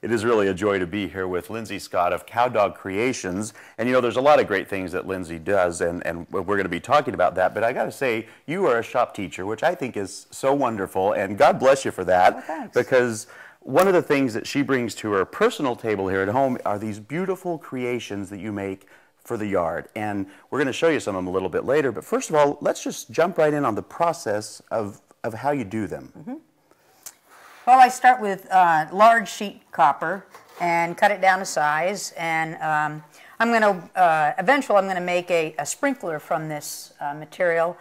It is really a joy to be here with Lindsay Scott of Cowdawg Creations. And you know, there's a lot of great things that Lindsay does, and we're going to be talking about that. But I got to say, you are a shop teacher, which I think is so wonderful, and God bless you for that. Well, thanks. Because one of the things that she brings to her personal table here at home are these beautiful creations that you make for the yard. And we're going to show you some of them a little bit later. But first of all, let's just jump right in on the process of how you do them. Mm-hmm. Well, I start with large sheet copper and cut it down to size, and eventually I'm going to make a sprinkler from this material.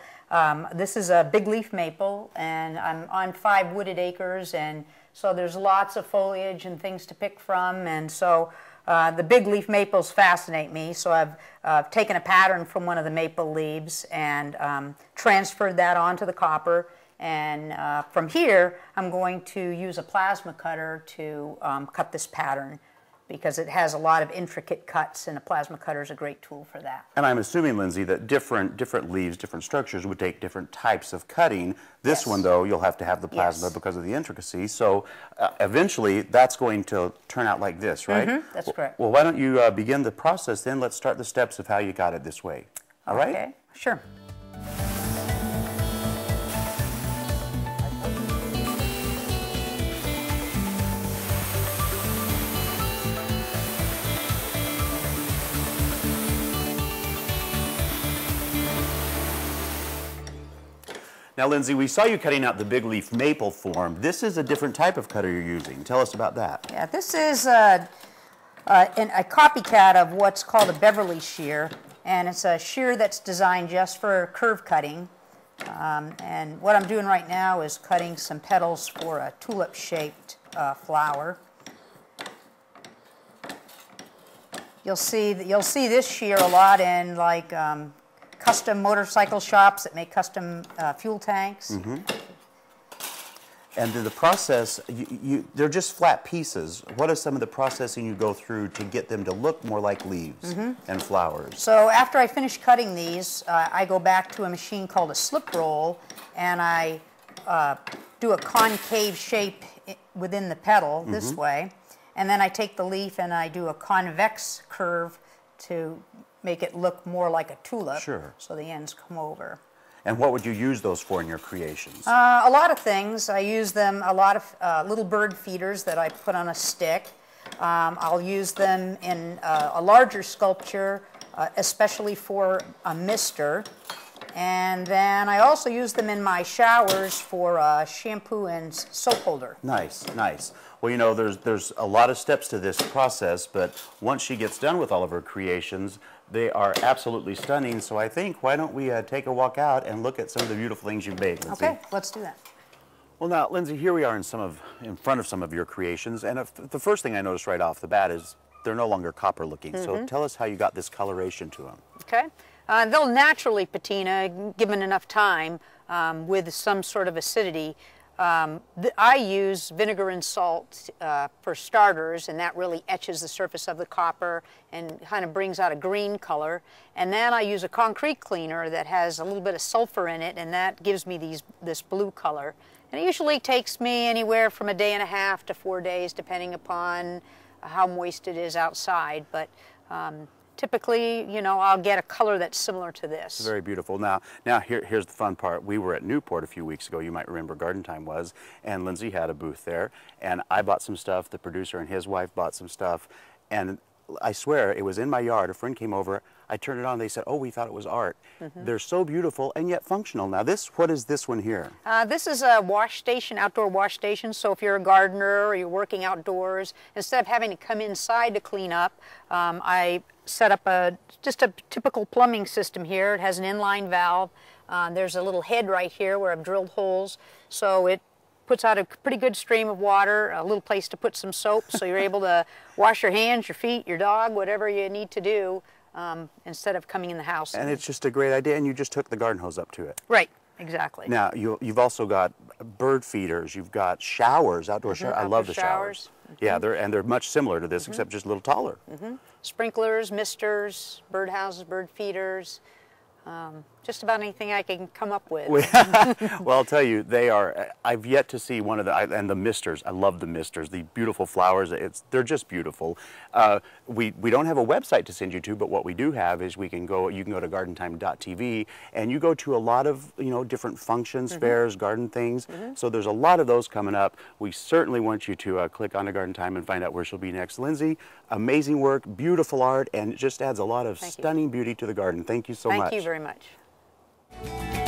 This is a big leaf maple, and I'm on 5 wooded acres, and so there's lots of foliage and things to pick from, and so the big leaf maples fascinate me, so I've taken a pattern from one of the maple leaves and transferred that onto the copper. And from here, I'm going to use a plasma cutter to cut this pattern because it has a lot of intricate cuts, and a plasma cutter is a great tool for that. And I'm assuming, Lindsay, that different leaves, different structures would take different types of cutting. This one, though, you'll have to have the plasma because of the intricacy. So eventually, that's going to turn out like this, right? Mm-hmm, that's correct. Well, why don't you begin the process then? Let's start the steps of how you got it this way. All right? Okay, sure. Now, Lindsay, we saw you cutting out the big leaf maple form. This is a different type of cutter you're using. Tell us about that. Yeah, this is a copycat of what's called a Beverly shear, and it's a shear that's designed just for curve cutting. And what I'm doing right now is cutting some petals for a tulip-shaped flower. You'll see this shear a lot in like custom motorcycle shops that make custom fuel tanks. Mm-hmm. And in the process, they're just flat pieces. What is some of the processing you go through to get them to look more like leaves and flowers? So after I finish cutting these, I go back to a machine called a slip roll, and I do a concave shape within the petal this way. And then I take the leaf and I do a convex curve to make it look more like a tulip, so the ends come over. And what would you use those for in your creations? A lot of things. I use them, a lot of little bird feeders that I put on a stick. I'll use them in a larger sculpture, especially for a mister. And then I also use them in my showers for a shampoo and soap holder. Nice, nice. Well, you know, there's a lot of steps to this process, but once she gets done with all of her creations, they are absolutely stunning. So I think, why don't we take a walk out and look at some of the beautiful things you've made, Lindsay? Okay, let's do that. Well, now, Lindsay, here we are in front of some of your creations, and the first thing I noticed right off the bat is they're no longer copper looking. So tell us how you got this coloration to them. Okay. They'll naturally patina, given enough time, with some sort of acidity. I use vinegar and salt for starters, and that really etches the surface of the copper and kind of brings out a green color. And then I use a concrete cleaner that has a little bit of sulfur in it, and that gives me this blue color. And it usually takes me anywhere from a day and a half to 4 days, depending upon how moist it is outside. But typically, you know, I'll get a color that's similar to this. Very beautiful. Now here's the fun part. We were at Newport a few weeks ago. You might remember Garden Time was, and Lindsay had a booth there, and I bought some stuff. The producer and his wife bought some stuff, and I swear it was in my yard. A friend came over. I turned it on. They said, "Oh, we thought it was art." They're so beautiful and yet functional. Now, what is this one here? This is a wash station, outdoor wash station. So if you're a gardener or you're working outdoors, instead of having to come inside to clean up, I set up just a typical plumbing system here. It has an inline valve. There's a little head right here where I've drilled holes, so it puts out a pretty good stream of water, a little place to put some soap, so you're able to wash your hands, your feet, your dog, whatever you need to do, instead of coming in the house. And it's just a great idea, and you just hook the garden hose up to it. Right, exactly. Now, you've also got bird feeders, you've got showers, outdoor showers. I love the showers. Yeah, they're much similar to this, except just a little taller. Sprinklers, misters, birdhouses, bird feeders. just about anything I can come up with. Well, I'll tell you, they are, I've yet to see one of the, and the misters, I love the misters, the beautiful flowers, they're just beautiful. We don't have a website to send you to, but what we do have is you can go to gardentime.tv, and you go to a lot of, different functions, fairs, garden things, so there's a lot of those coming up. We certainly want you to click on to Garden Time and find out where she'll be next. Lindsay, amazing work, beautiful art, and it just adds a lot of stunning beauty to the garden. Thank you so much. Thank you very much.